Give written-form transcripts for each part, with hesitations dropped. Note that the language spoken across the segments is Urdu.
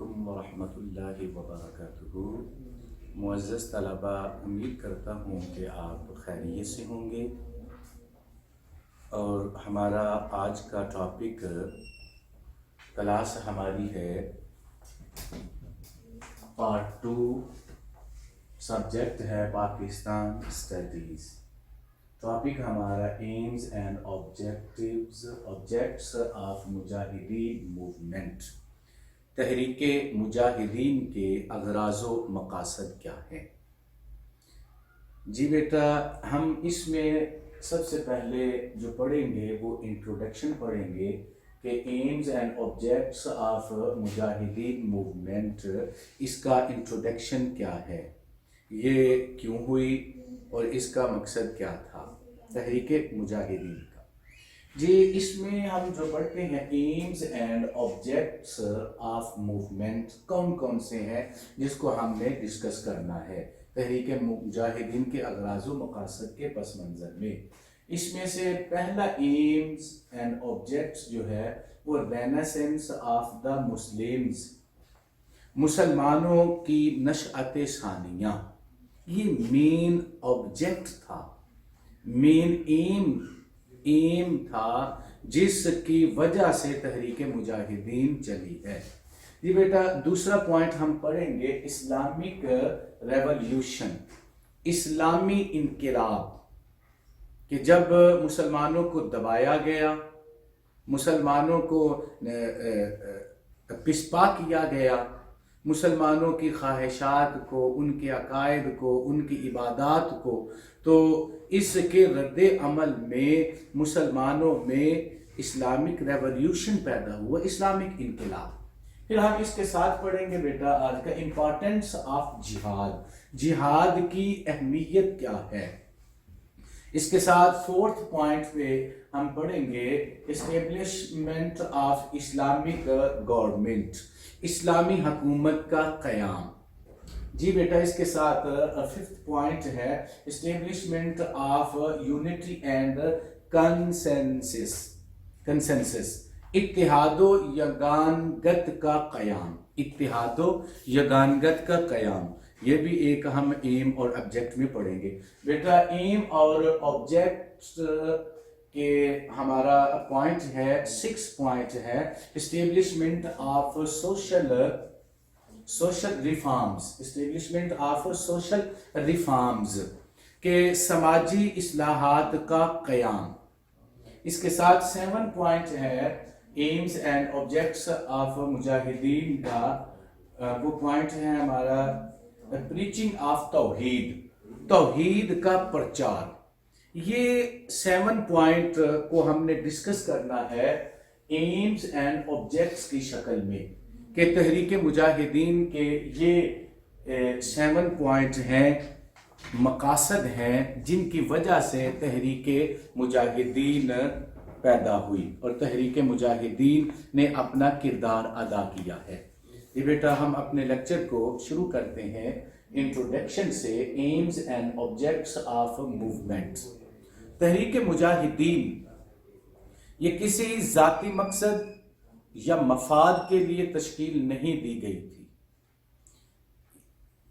علیکم ورحمۃ اللہ وبرکاتہ۔ معزز طلباء، امید کرتا ہوں کہ آپ خیریت سے ہوں گے، اور ہمارا آج کا ٹاپک کلاس ہماری ہے پارٹ 2، سبجیکٹ ہے پاکستان اسٹڈیز۔ ٹاپک ہمارا ایمز اینڈ آبجیکٹس آف مجاہدین موومنٹ، تحریک مجاہدین کے اغراض و مقاصد کیا ہیں۔ جی بیٹا، ہم اس میں سب سے پہلے جو پڑھیں گے وہ انٹروڈکشن پڑھیں گے کہ ایمز اینڈ آبجیکٹس آف مجاہدین موومنٹ، اس کا انٹروڈکشن کیا ہے، یہ کیوں ہوئی اور اس کا مقصد کیا تھا تحریک مجاہدین کا۔ جی، اس میں ہم جو پڑھتے ہیں aims and objects of movement, کون کون سے ہیں جس کو ہم نے ڈسکس کرنا ہے تحریک مجاہدین کے اغراض و مقاصد کے پس منظر میں۔ اس میں سے پہلا ایمز اینڈ آبجیکٹس جو ہے وہ رینیسنس آف دا مسلمز، مسلمانوں کی نشأت ثانیہ، یہ مین آبجیکٹ تھا، مین ایم تھا جس کی وجہ سے تحریک مجاہدین چلی ہے۔ یہ بیٹا دوسرا پوائنٹ ہم پڑھیں گے اسلامک ریولیوشن، اسلامی انقلاب، کہ جب مسلمانوں کو دبایا گیا، مسلمانوں کو پسپا کیا گیا، مسلمانوں کی خواہشات کو، ان کے عقائد کو، ان کی عبادات کو، تو اس کے رد عمل میں مسلمانوں میں اسلامک ریولیوشن پیدا ہوا، اسلامک انقلاب۔ پھر ہم اس کے ساتھ پڑھیں گے بیٹا آج کا امپورٹنس آف جہاد، جہاد کی اہمیت کیا ہے۔ اس کے ساتھ فورتھ پوائنٹ پہ ہم پڑھیں گے اسٹیبلشمنٹ آف اسلامک گورنمنٹ، اسلامی حکومت کا قیام۔ جی بیٹا، اس کے ساتھ ففتھ پوائنٹ ہے establishment of unity and consensus, اتحاد و یگانگت کا قیام، اتحاد و یگانگت کا قیام، یہ بھی ایک ہم ایم اور آبجیکٹ میں پڑھیں گے۔ بیٹا ایم اور آبجیکٹ کہ ہمارا پوائنٹ ہے، 6 پوائنٹ ہے establishment of social reforms, establishment of social reforms کہ سماجی اصلاحات کا قیام۔ اس کے ساتھ 7 پوائنٹ ہے ایمز اینڈ آبجیکٹس آف مجاہدین کا، وہ پوائنٹ ہے ہمارا پریچنگ آف توحید، توحید کا پرچار۔ یہ 7 پوائنٹ کو ہم نے ڈسکس کرنا ہے ایمز اینڈ آبجیکٹس کی شکل میں، کہ تحریک مجاہدین کے یہ 7 پوائنٹ ہیں، مقاصد ہیں جن کی وجہ سے تحریک مجاہدین پیدا ہوئی اور تحریک مجاہدین نے اپنا کردار ادا کیا ہے۔ یہ بیٹا ہم اپنے لیکچر کو شروع کرتے ہیں انٹروڈکشن سے، aims and objects of movement. تحریک مجاہدین یہ کسی ذاتی مقصد یا مفاد کے لیے تشکیل نہیں دی گئی تھی،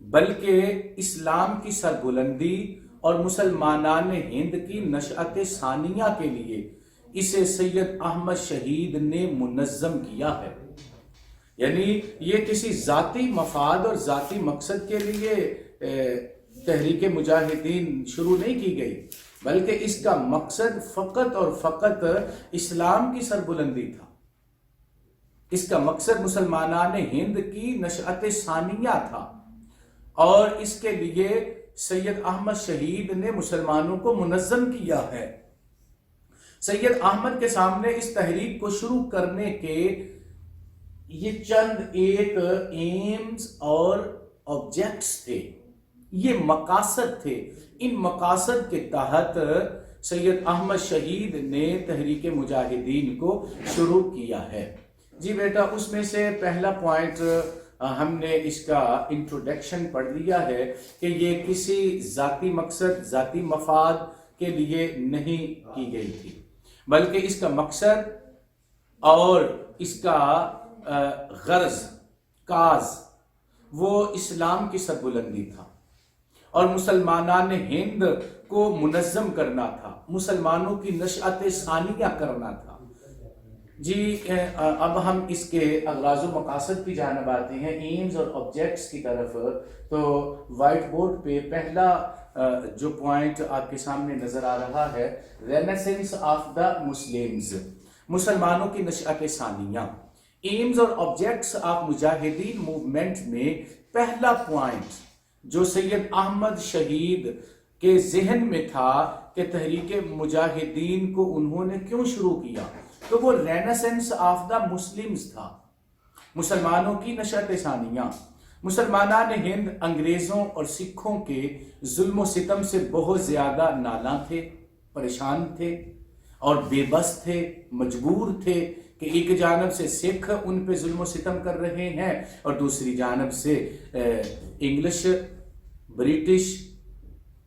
بلکہ اسلام کی سربلندی اور مسلمانان ہند کی نشأت ثانیہ کے لیے اسے سید احمد شہید نے منظم کیا ہے۔ یعنی یہ کسی ذاتی مفاد اور ذاتی مقصد کے لیے تحریک مجاہدین شروع نہیں کی گئی، بلکہ اس کا مقصد فقط اور فقط اسلام کی سربلندی تھا، اس کا مقصد مسلمانان ہند کی نشأت ثانیہ تھا، اور اس کے لیے سید احمد شہید نے مسلمانوں کو منظم کیا ہے۔ سید احمد کے سامنے اس تحریک کو شروع کرنے کے یہ چند ایک ایمز اور آبجیکٹس تھے، یہ مقاصد تھے۔ ان مقاصد کے تحت سید احمد شہید نے تحریک مجاہدین کو شروع کیا ہے۔ جی بیٹا، اس میں سے پہلا پوائنٹ ہم نے اس کا انٹروڈکشن پڑھ لیا ہے کہ یہ کسی ذاتی مقصد، ذاتی مفاد کے لیے نہیں کی گئی تھی، بلکہ اس کا مقصد اور اس کا غرض کاز وہ اسلام کی سربلندی تھا اور مسلمانان ہند کو منظم کرنا تھا، مسلمانوں کی نشأت ثانیہ کرنا تھا۔ جی اب ہم اس کے اغراض و مقاصد کی جانب آتے ہیں، ایمز اور آبجیکٹس کی طرف۔ تو وائٹ بورڈ پہ پہلا جو پوائنٹ آپ کے سامنے نظر آ رہا ہے، رینیسنس آف دا مسلمز، مسلمانوں کی نشأت ثانیہ۔ ایمز اور آبجیکٹس آف مجاہدین موومنٹ میں پہلا پوائنٹ جو سید احمد شہید کے ذہن میں تھا کہ تحریک مجاہدین کو انہوں نے کیوں شروع کیا، تو وہ رینیسنس آف دا مسلمز تھا، مسلمانوں کی نشأت ثانیہ۔ مسلمانان ہند انگریزوں اور سکھوں کے ظلم و ستم سے بہت زیادہ نالاں تھے، پریشان تھے اور بے بس تھے، مجبور تھے کہ ایک جانب سے سکھ ان پہ ظلم و ستم کر رہے ہیں اور دوسری جانب سے انگلش، برٹش،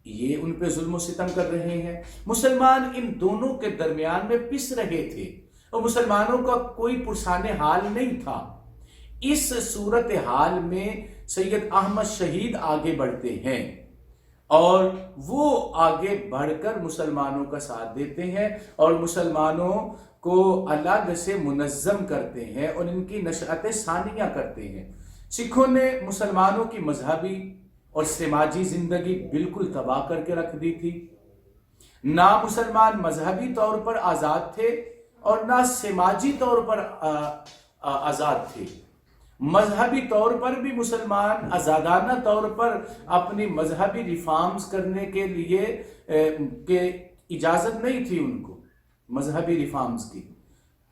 یہ ان پہ ظلم و ستم کر رہے ہیں۔ مسلمان ان دونوں کے درمیان میں پس رہے تھے اور مسلمانوں کا کوئی پرسان حال نہیں تھا۔ اس صورتحال میں سید احمد شہید آگے بڑھتے ہیں اور وہ آگے بڑھ کر مسلمانوں کا ساتھ دیتے ہیں اور مسلمانوں کو الگ سے منظم کرتے ہیں اور ان کی نشأت ثانیہ کرتے ہیں۔ سکھوں نے مسلمانوں کی مذہبی اور سماجی زندگی بالکل تباہ کر کے رکھ دی تھی۔ نہ مسلمان مذہبی طور پر آزاد تھے اور نہ سماجی طور پر آزاد تھے۔ مذہبی طور پر بھی مسلمان آزادانہ طور پر اپنی مذہبی ریفارمز کرنے کے لیے کہ اجازت نہیں تھی ان کو مذہبی ریفارمز کی،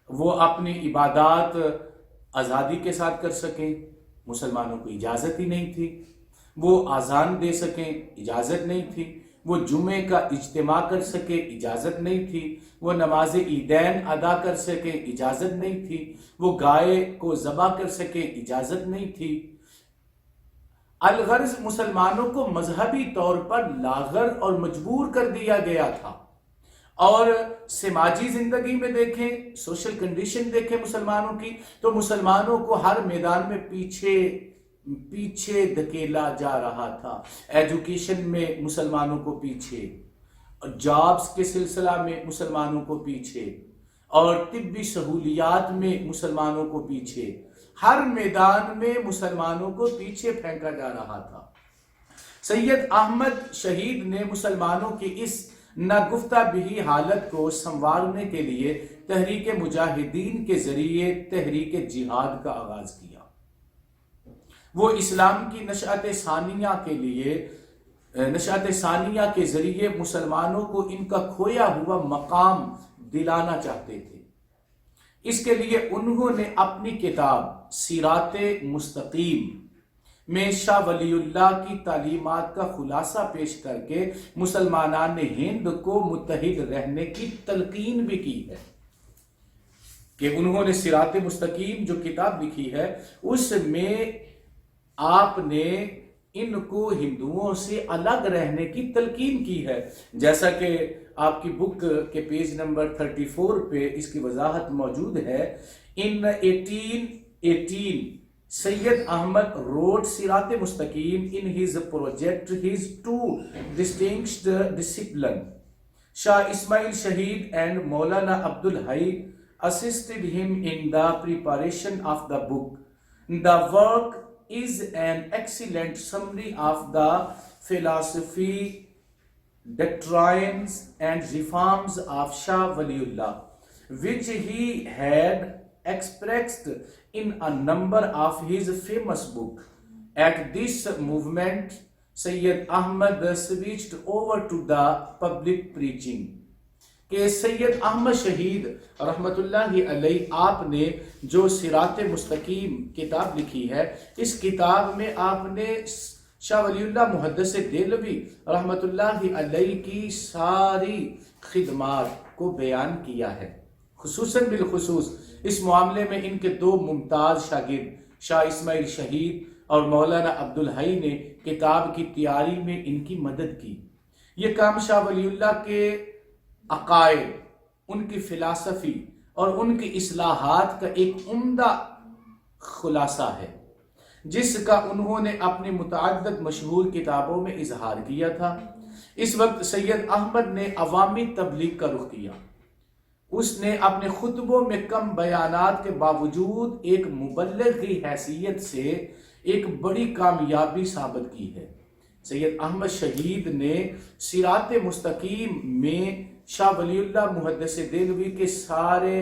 وہ اپنی عبادات آزادی کے ساتھ کر سکیں، مسلمانوں کو اجازت ہی نہیں تھی۔ وہ اذان دے سکیں، اجازت نہیں تھی۔ وہ جمعے کا اجتماع کر سکے، اجازت نہیں تھی۔ وہ نماز عیدین ادا کر سکے، اجازت نہیں تھی۔ وہ گائے کو ذبح کر سکے، اجازت نہیں تھی۔ الغرض مسلمانوں کو مذہبی طور پر لاغر اور مجبور کر دیا گیا تھا۔ اور سماجی زندگی میں دیکھیں، سوشل کنڈیشن دیکھیں مسلمانوں کی، تو مسلمانوں کو ہر میدان میں پیچھے دھکیلا جا رہا تھا۔ ایجوکیشن میں مسلمانوں کو پیچھے، جابز کے سلسلہ میں مسلمانوں کو پیچھے، اور طبی سہولیات میں مسلمانوں کو پیچھے، ہر میدان میں مسلمانوں کو پیچھے پھینکا جا رہا تھا۔ سید احمد شہید نے مسلمانوں کی اس ناگفتہ بہی حالت کو سنوارنے کے لیے تحریک مجاہدین کے ذریعے تحریک جہاد کا آغاز کیا۔ وہ اسلام کی نشأت ثانیہ کے ذریعے مسلمانوں کو ان کا کھویا ہوا مقام دلانا چاہتے تھے۔ اس کے لیے انہوں نے اپنی کتاب سیرات مستقیم میں شاہ ولی اللہ کی تعلیمات کا خلاصہ پیش کر کے مسلمانان ہند کو متحد رہنے کی تلقین بھی کی ہے، کہ انہوں نے سیرات مستقیم جو کتاب لکھی ہے اس میں آپ نے ان کو ہندوؤں سے الگ رہنے کی تلقین کی ہے، جیسا کہ آپ کی بک کے پیج نمبر 34 پہ اس کی وضاحت موجود ہے۔ In 1818 Sayyid Ahmad wrote Sirat Mustaqim. In his project, his two distinguished disciples, Shah Ismail Shaheed and Maulana Abdul Hai, assisted him in the preparation of the book. The work is an excellent summary of the philosophy, doctrines and reforms of Shah Waliullah, which he had expressed in a number of his famous books. At this movement, Sayyid Ahmad switched over to the public preaching. کہ سید احمد شہید رحمت اللہ علیہ آپ نے جو سیرات مستقیم کتاب لکھی ہے، اس کتاب میں آپ نے شاہ ولی اللہ محدث دہلوی رحمت اللہ علیہ کی ساری خدمات کو بیان کیا ہے۔ خصوصاً بالخصوص اس معاملے میں ان کے دو ممتاز شاگرد شاہ اسماعیل شہید اور مولانا عبدالحی نے کتاب کی تیاری میں ان کی مدد کی۔ یہ کام شاہ ولی اللہ کے عقائد، ان کی فلسفی اور ان کی اصلاحات کا ایک عمدہ خلاصہ ہے۔ جس کا انہوں نے اپنی متعدد مشہور کتابوں میں اظہار کیا تھا۔ اس وقت سید احمد نے عوامی تبلیغ کا رخ کیا۔ اس نے اپنے خطبوں میں کم بیانات کے باوجود ایک مبلغ کی حیثیت سے ایک بڑی کامیابی ثابت کی ہے۔ سید احمد شہید نے صراط مستقیم میں شاہ ولی اللہ محدث دہلوی کے سارے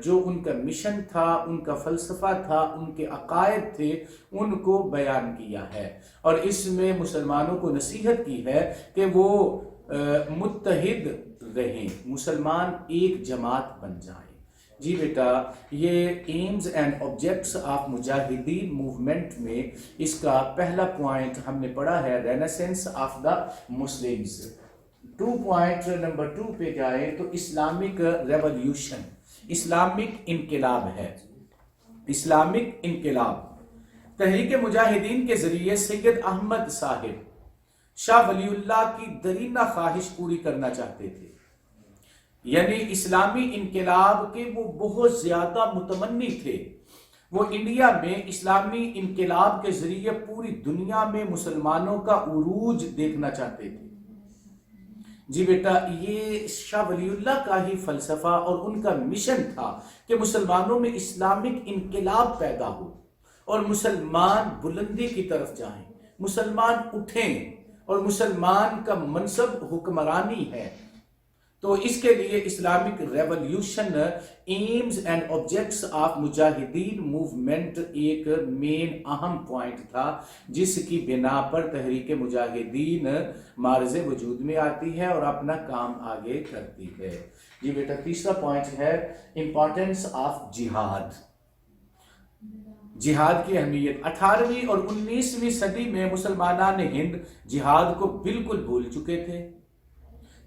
جو ان کا مشن تھا، ان کا فلسفہ تھا، ان کے عقائد تھے، ان کو بیان کیا ہے، اور اس میں مسلمانوں کو نصیحت کی ہے کہ وہ متحد رہیں، مسلمان ایک جماعت بن جائیں۔ جی بیٹا، یہ ایمز اینڈ آبجیکٹس آف مجاہدین موومنٹ میں اس کا پہلا پوائنٹ ہم نے پڑھا ہے، renaissance of the Muslims. Point number 2 پہ جائیں تو اسلامک ریولیوشن، اسلامک انقلاب ہے۔ اسلامک انقلاب تحریک مجاہدین کے ذریعے سید احمد صاحب شاہ ولی اللہ کی درینہ خواہش پوری کرنا چاہتے تھے، یعنی اسلامی انقلاب کے وہ بہت زیادہ متمنی تھے۔ وہ انڈیا میں اسلامی انقلاب کے ذریعے پوری دنیا میں مسلمانوں کا عروج دیکھنا چاہتے تھے۔ جی بیٹا، یہ شاہ ولی اللہ کا ہی فلسفہ اور ان کا مشن تھا کہ مسلمانوں میں اسلامک انقلاب پیدا ہو اور مسلمان بلندی کی طرف جائیں، مسلمان اٹھیں، اور مسلمان کا منصب حکمرانی ہے۔ تو اس کے لیے Islamic revolution, aims and objects of مجاہدین موومنٹ ایک مین اہم پوائنٹ تھا، جس کی بنا پر تحریک مجاہدین معرض وجود میں آتی ہے اور اپنا کام آگے کرتی ہے۔ جی بیٹا، تیسرا پوائنٹ ہے امپورٹنس آف جہاد، جہاد کی اہمیت۔ 18ویں اور 19ویں صدی میں مسلمانان ہند جہاد کو بالکل بھول چکے تھے۔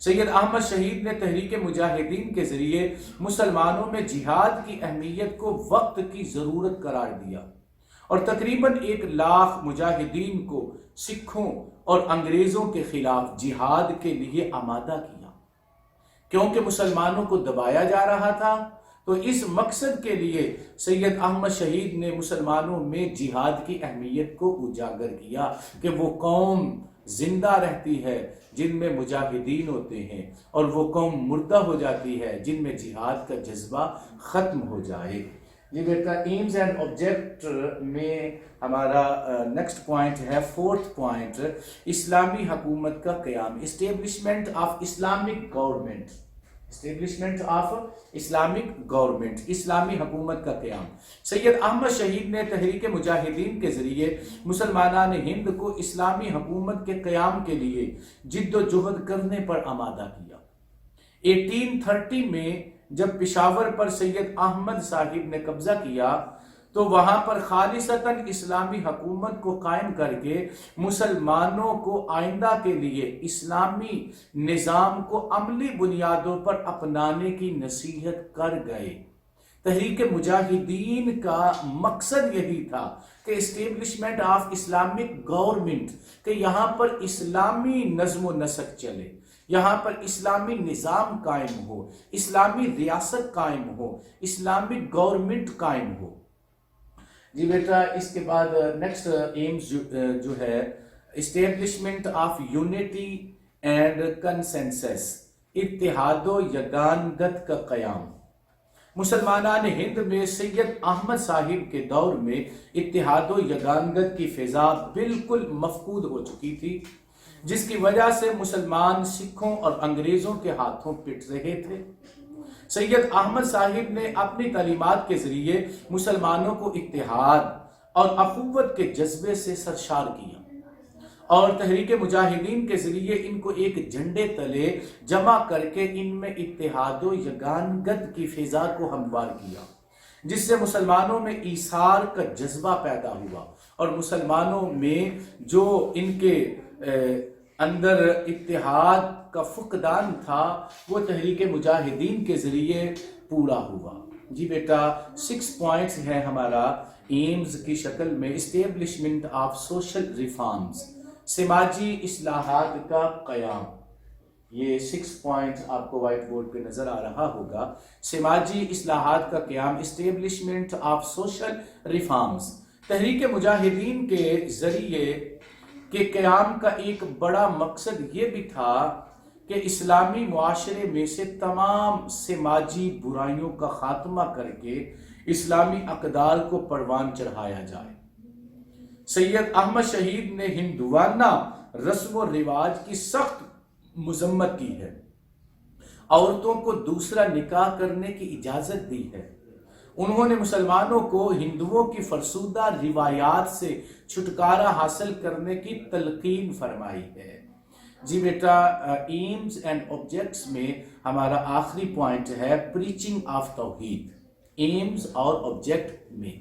سید احمد شہید نے تحریک مجاہدین کے ذریعے مسلمانوں میں جہاد کی اہمیت کو وقت کی ضرورت قرار دیا اور تقریباً 1 لاکھ مجاہدین کو سکھوں اور انگریزوں کے خلاف جہاد کے لیے آمادہ کیا۔ کیونکہ مسلمانوں کو دبایا جا رہا تھا، تو اس مقصد کے لیے سید احمد شہید نے مسلمانوں میں جہاد کی اہمیت کو اجاگر کیا کہ وہ قوم زندہ رہتی ہے جن میں مجاہدین ہوتے ہیں، اور وہ قوم مردہ ہو جاتی ہے جن میں جہاد کا جذبہ ختم ہو جائے۔ یہ بیٹا، ایمز اینڈ آبجیکٹ میں ہمارا نیکسٹ پوائنٹ ہے 4تھ پوائنٹ، اسلامی حکومت کا قیام، establishment of Islamic government, establishment of Islamic government, اسلامی حکومت کا قیام۔ سید احمد شہید نے تحریک مجاہدین کے ذریعے مسلمانان ہند کو اسلامی حکومت کے قیام کے لیے جد و جہد کرنے پر آمادہ کیا۔ 1830 میں جب پشاور پر سید احمد صاحب نے قبضہ کیا تو وہاں پر خالصتاً اسلامی حکومت کو قائم کر کے مسلمانوں کو آئندہ کے لیے اسلامی نظام کو عملی بنیادوں پر اپنانے کی نصیحت کر گئے۔ تحریک مجاہدین کا مقصد یہی تھا کہ اسٹیبلشمنٹ آف اسلامک گورنمنٹ، کہ یہاں پر اسلامی نظم و نسق چلے، یہاں پر اسلامی نظام قائم ہو، اسلامی ریاست قائم ہو، اسلامک گورنمنٹ قائم ہو۔ جی بیٹا، اس کے بعد نیکسٹ ایمز جو ہے establishment of unity and consensus, اتحاد و یگانگت کا قیام۔ مسلمانان ہند میں سید احمد صاحب کے دور میں اتحاد و یگانگت کی فضا بالکل مفقود ہو چکی تھی، جس کی وجہ سے مسلمان سکھوں اور انگریزوں کے ہاتھوں پٹ رہے تھے۔ سید احمد صاحب نے اپنی تعلیمات کے ذریعے مسلمانوں کو اتحاد اور اخوت کے جذبے سے سرشار کیا اور تحریک مجاہدین کے ذریعے ان کو ایک جھنڈے تلے جمع کر کے ان میں اتحاد و یگانگت کی فضا کو ہموار کیا، جس سے مسلمانوں میں ایثار کا جذبہ پیدا ہوا اور مسلمانوں میں جو ان کے اندر اتحاد کا فقدان تھا وہ تحریک مجاہدین کے ذریعے پورا ہوا۔ جی بیٹا، 6 پوائنٹس ہیں ہمارا ایمز کی شکل میں، اسٹیبلشمنٹ آف سوشل ریفارمز، سماجی اصلاحات کا قیام۔ یہ 6 پوائنٹس آپ کو وائٹ بورڈ پہ نظر آ رہا ہوگا۔ سماجی اصلاحات کا قیام، اسٹیبلشمنٹ آف سوشل ریفارمز، تحریک مجاہدین کے ذریعے کے قیام کا ایک بڑا مقصد یہ بھی تھا کہ اسلامی معاشرے میں سے تمام سماجی برائیوں کا خاتمہ کر کے اسلامی اقدار کو پروان چڑھایا جائے۔ سید احمد شہید نے ہندوانہ رسم و رواج کی سخت مذمت کی ہے، عورتوں کو دوسرا نکاح کرنے کی اجازت دی ہے، انہوں نے مسلمانوں کو ہندوؤں کی فرسودہ روایات سے چھٹکارا حاصل کرنے کی تلقین فرمائی ہے۔ جی بیٹا، ایمز اینڈ آبجیکٹس میں ہمارا آخری پوائنٹ ہے پریچنگ آف توحید۔ ایمز اور آبجیکٹ میں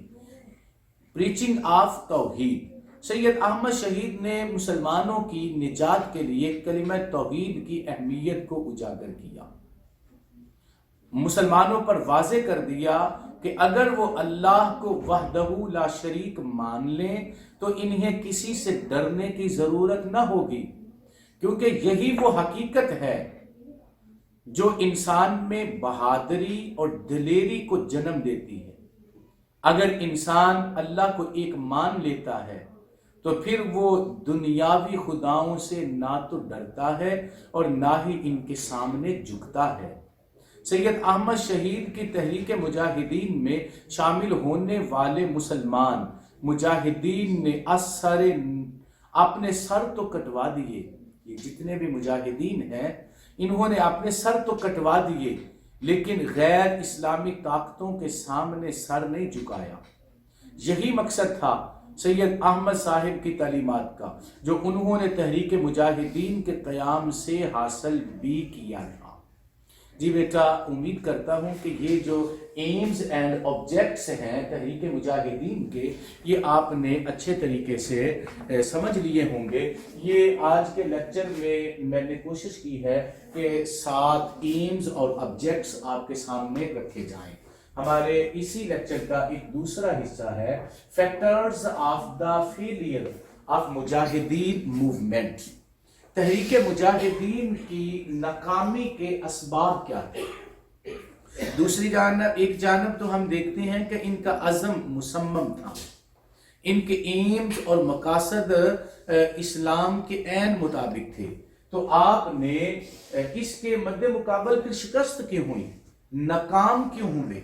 پریچنگ آف توحید، سید احمد شہید نے مسلمانوں کی نجات کے لیے کلمہ توحید کی اہمیت کو اجاگر کیا، مسلمانوں پر واضح کر دیا کہ اگر وہ اللہ کو وحدہ لا شریک مان لیں تو انہیں کسی سے ڈرنے کی ضرورت نہ ہوگی، کیونکہ یہی وہ حقیقت ہے جو انسان میں بہادری اور دلیری کو جنم دیتی ہے۔ اگر انسان اللہ کو ایک مان لیتا ہے تو پھر وہ دنیاوی خداؤں سے نہ تو ڈرتا ہے اور نہ ہی ان کے سامنے جھکتا ہے۔ سید احمد شہید کی تحریک مجاہدین میں شامل ہونے والے مسلمان مجاہدین نے اپنے سر تو کٹوا دیے، یہ جتنے بھی مجاہدین ہیں انہوں نے اپنے سر تو کٹوا دیے، لیکن غیر اسلامی طاقتوں کے سامنے سر نہیں جھکایا۔ یہی مقصد تھا سید احمد صاحب کی تعلیمات کا، جو انہوں نے تحریک مجاہدین کے قیام سے حاصل بھی کیا تھا۔ جی بیٹا، امید کرتا ہوں کہ یہ جو ایمز اینڈ آبجیکٹس ہیں تحریک مجاہدین کے، یہ آپ نے اچھے طریقے سے سمجھ لیے ہوں گے۔ یہ آج کے لیکچر میں نے کوشش کی ہے کہ 7 ایمز اور آبجیکٹس آپ کے سامنے رکھے جائیں۔ ہمارے اسی لیکچر کا ایک دوسرا حصہ ہے factors of the failure of مجاہدین موومنٹ، تحریک مجاہدین کی ناکامی کے اسباب کیا ہیں۔ دوسری جانب، ایک جانب تو ہم دیکھتے ہیں کہ ان کا عزم مصمم تھا، ان کے ایمز اور مقاصد اسلام کے عین مطابق تھے، تو آپ نے اس کے مد مقابل پھر شکست کیوں ہوئی، ناکام کیوں ہوئے؟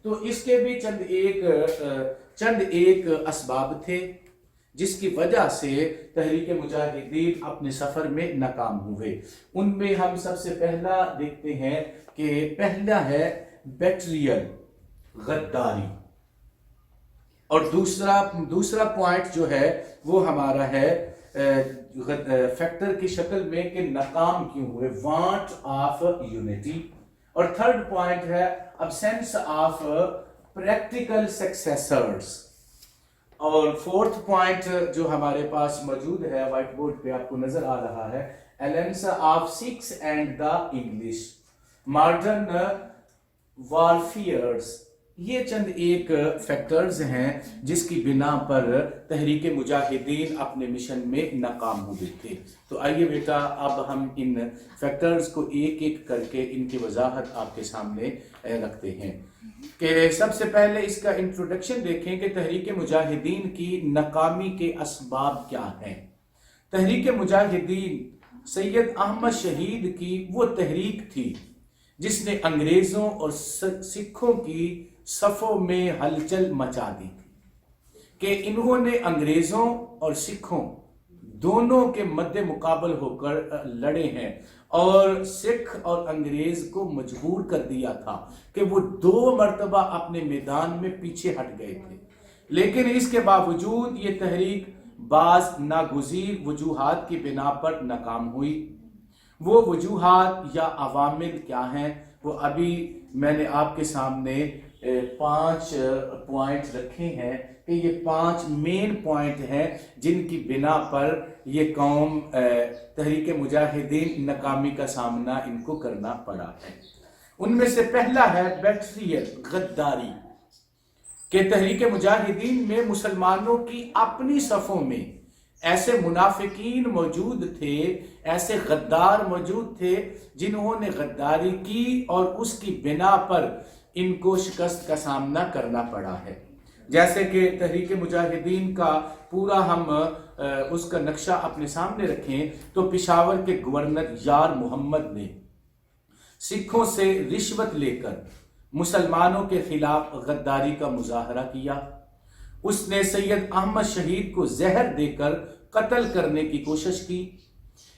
تو اس کے بھی چند ایک اسباب تھے جس کی وجہ سے تحریک مجاہدین اپنے سفر میں ناکام ہوئے۔ ان میں ہم سب سے پہلا دیکھتے ہیں کہ پہلا ہے بیٹریل، غداری، اور دوسرا پوائنٹ جو ہے وہ ہمارا ہے فیکٹر کی شکل میں کہ ناکام کیوں ہوئے، وانٹ آف یونٹی، اور تھرڈ پوائنٹ ہے ابسینس آف پریکٹیکل سکسیسرز، اور فورتھ پوائنٹ جو ہمارے پاس موجود ہے وائٹ بورڈ پہ آپ کو نظر آ رہا ہے، alliance of Sikhs and the English, modern warfares. یہ چند ایک فیکٹرز ہیں جس کی بنا پر تحریک مجاہدین اپنے مشن میں ناکام ہوئے تھے۔ تو آئیے بیٹا، اب ہم ان فیکٹرز کو ایک ایک کر کے ان کی وضاحت آپ کے سامنے رکھتے ہیں کہ سب سے پہلے اس کا انٹروڈکشن دیکھیں کہ تحریک مجاہدین کی ناکامی کے اسباب کیا ہیں۔ تحریک مجاہدین سید احمد شہید کی وہ تحریک تھی جس نے انگریزوں اور سکھوں کی صفوں میں ہلچل مچا دی تھی، کہ انہوں نے انگریزوں اور سکھوں دونوں کے مد مقابل ہو کر لڑے ہیں اور سکھ اور انگریز کو مجبور کر دیا تھا کہ وہ 2 مرتبہ اپنے میدان میں پیچھے ہٹ گئے تھے، لیکن اس کے باوجود یہ تحریک بعض ناگزیر وجوہات کی بنا پر ناکام ہوئی۔ وہ وجوہات یا عوامل کیا ہیں، وہ ابھی میں نے آپ کے سامنے 5 پوائنٹ رکھے ہیں کہ یہ 5 مین پوائنٹ ہیں جن کی بنا پر یہ قوم تحریک مجاہدین ناکامی کا سامنا ان کو کرنا پڑا ہے۔ ان میں سے پہلا ہے بیٹریل، غداری، کہ تحریک مجاہدین میں مسلمانوں کی اپنی صفوں میں ایسے منافقین موجود تھے، ایسے غدار موجود تھے جنہوں نے غداری کی اور اس کی بنا پر ان کو شکست کا سامنا کرنا پڑا ہے۔ جیسے کہ تحریک مجاہدین کا پورا ہم اس کا نقشہ اپنے سامنے رکھیں تو پشاور کے گورنر یار محمد نے سکھوں سے رشوت لے کر مسلمانوں کے خلاف غداری کا مظاہرہ کیا۔ اس نے سید احمد شہید کو زہر دے کر قتل کرنے کی کوشش کی۔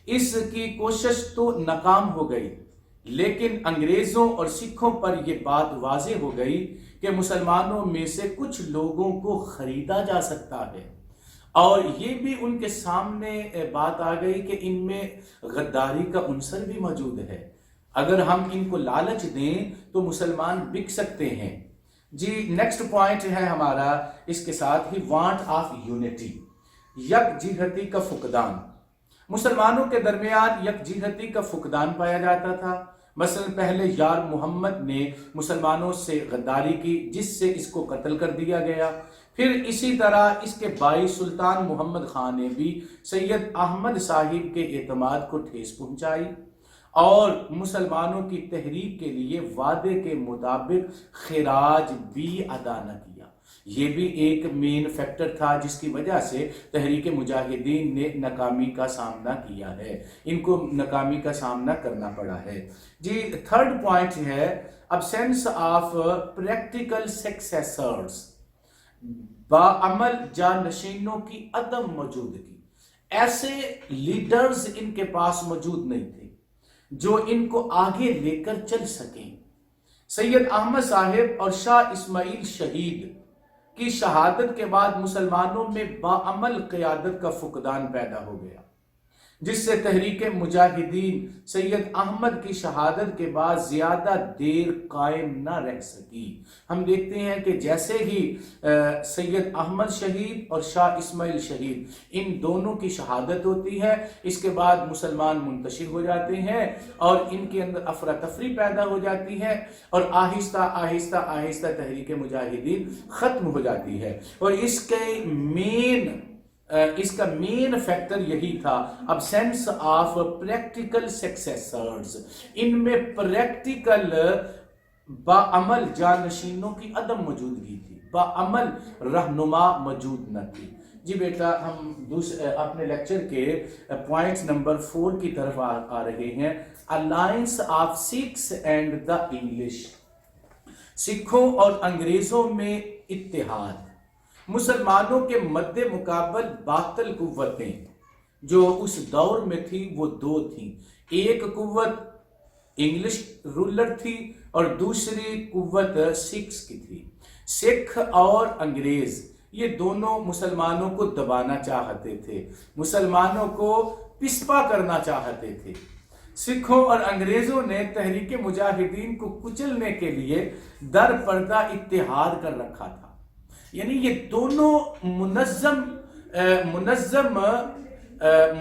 اس کی کوشش تو ناکام ہو گئی، لیکن انگریزوں اور سکھوں پر یہ بات واضح ہو گئی کہ مسلمانوں میں سے کچھ لوگوں کو خریدا جا سکتا ہے، اور یہ بھی ان کے سامنے بات آ گئی کہ ان میں غداری کا عنصر بھی موجود ہے۔ اگر ہم ان کو لالچ دیں تو مسلمان بک سکتے ہیں۔ جی نیکسٹ پوائنٹ ہے ہمارا اس کے ساتھ ہی وانٹ آف یونٹی، یکجہتی کا فقدان۔ مسلمانوں کے درمیان یکجہتی کا فقدان پایا جاتا تھا۔ مثلا پہلے یار محمد نے مسلمانوں سے غداری کی، جس سے اس کو قتل کر دیا گیا۔ پھر اسی طرح اس کے بھائی سلطان محمد خان نے بھی سید احمد صاحب کے اعتماد کو ٹھیس پہنچائی اور مسلمانوں کی تحریک کے لیے وعدے کے مطابق خراج بھی ادا نہ کیا۔ یہ بھی ایک مین فیکٹر تھا جس کی وجہ سے تحریک مجاہدین نے ناکامی کا سامنا کیا ہے، ان کو ناکامی کا سامنا کرنا پڑا ہے۔ جی تھرڈ پوائنٹ ہے ابسینس آف پریکٹیکل سکسیسرز، باعمل جانشینوں کی عدم موجودگی۔ ایسے لیڈرز ان کے پاس موجود نہیں تھے جو ان کو آگے لے کر چل سکیں۔ سید احمد صاحب اور شاہ اسماعیل شہید کی شہادت کے بعد مسلمانوں میں باعمل قیادت کا فقدان پیدا ہو گیا، جس سے تحریک مجاہدین سید احمد کی شہادت کے بعد زیادہ دیر قائم نہ رہ سکی۔ ہم دیکھتے ہیں کہ جیسے ہی سید احمد شہید اور شاہ اسماعیل شہید ان دونوں کی شہادت ہوتی ہے، اس کے بعد مسلمان منتشر ہو جاتے ہیں اور ان کے اندر افراتفری پیدا ہو جاتی ہے، اور آہستہ آہستہ آہستہ تحریک مجاہدین ختم ہو جاتی ہے۔ اور اس کا مین فیکٹر یہی تھا ابسینس آف پریکٹیکل سکسیسرز، ان میں پریکٹیکل باعمل جانشینوں کی عدم موجودگی تھی، باعمل رہنما موجود نہ تھی۔ جی بیٹا ہم اپنے لیکچر کے پوائنٹ نمبر 4 کی طرف آ رہے ہیں، alliance of Sikhs and the English, سکھوں اور انگریزوں میں اتحاد۔ مسلمانوں کے مد مقابل باطل قوتیں جو اس دور میں تھی وہ دو تھیں، ایک قوت انگلش رولر تھی اور دوسری قوت سکھس کی تھی۔ سکھ اور انگریز یہ دونوں مسلمانوں کو دبانا چاہتے تھے، مسلمانوں کو پسپا کرنا چاہتے تھے۔ سکھوں اور انگریزوں نے تحریک مجاہدین کو کچلنے کے لیے در پردہ اتحاد کر رکھا تھا، یعنی یہ دونوں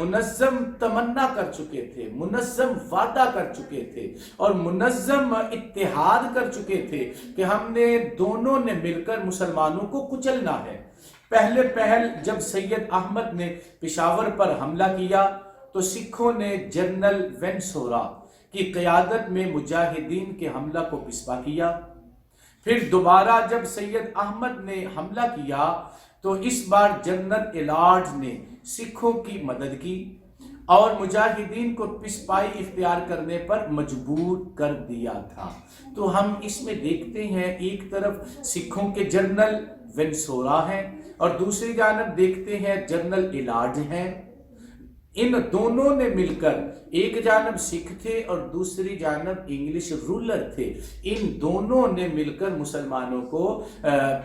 منظم تمنا کر چکے تھے، منظم وعدہ کر چکے تھے اور منظم اتحاد کر چکے تھے کہ ہم نے دونوں نے مل کر مسلمانوں کو کچلنا ہے۔ پہل جب سید احمد نے پشاور پر حملہ کیا تو سکھوں نے جنرل وینسورا کی قیادت میں مجاہدین کے حملہ کو پسپا کیا۔ پھر دوبارہ جب سید احمد نے حملہ کیا تو اس بار جنرل ایلارڈ نے سکھوں کی مدد کی اور مجاہدین کو پسپائی اختیار کرنے پر مجبور کر دیا تھا۔ تو ہم اس میں دیکھتے ہیں ایک طرف سکھوں کے جنرل وینسورا ہیں اور دوسری جانب دیکھتے ہیں جنرل ایلارڈ ہیں۔ ان دونوں نے مل کر، ایک جانب سکھ تھے اور دوسری جانب انگلش رولر تھے، ان دونوں نے مل کر مسلمانوں کو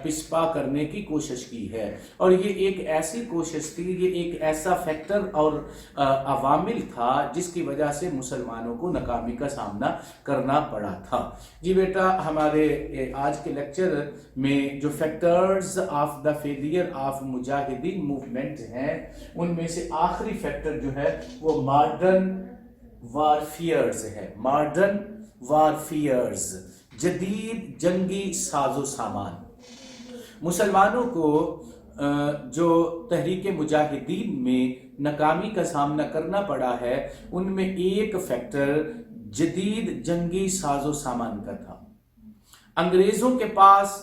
پسپا کرنے کی کوشش کی ہے، اور یہ ایک ایسی کوشش تھی، یہ ایک ایسا فیکٹر اور عوامل تھا جس کی وجہ سے مسلمانوں کو ناکامی کا سامنا کرنا پڑا تھا۔ جی بیٹا ہمارے آج کے لیکچر میں جو factors of the failure of مجاہدین موومنٹ ہیں ان میں سے آخری فیکٹر جو ہے وہ ماڈرن وارفیئرز ہے، ماڈرن وارفیئرز، جدید جنگی ساز و سامان۔ مسلمانوں کو جو تحریک مجاہدین میں ناکامی کا سامنا کرنا پڑا ہے ان میں ایک فیکٹر جدید جنگی ساز و سامان کا تھا۔ انگریزوں کے پاس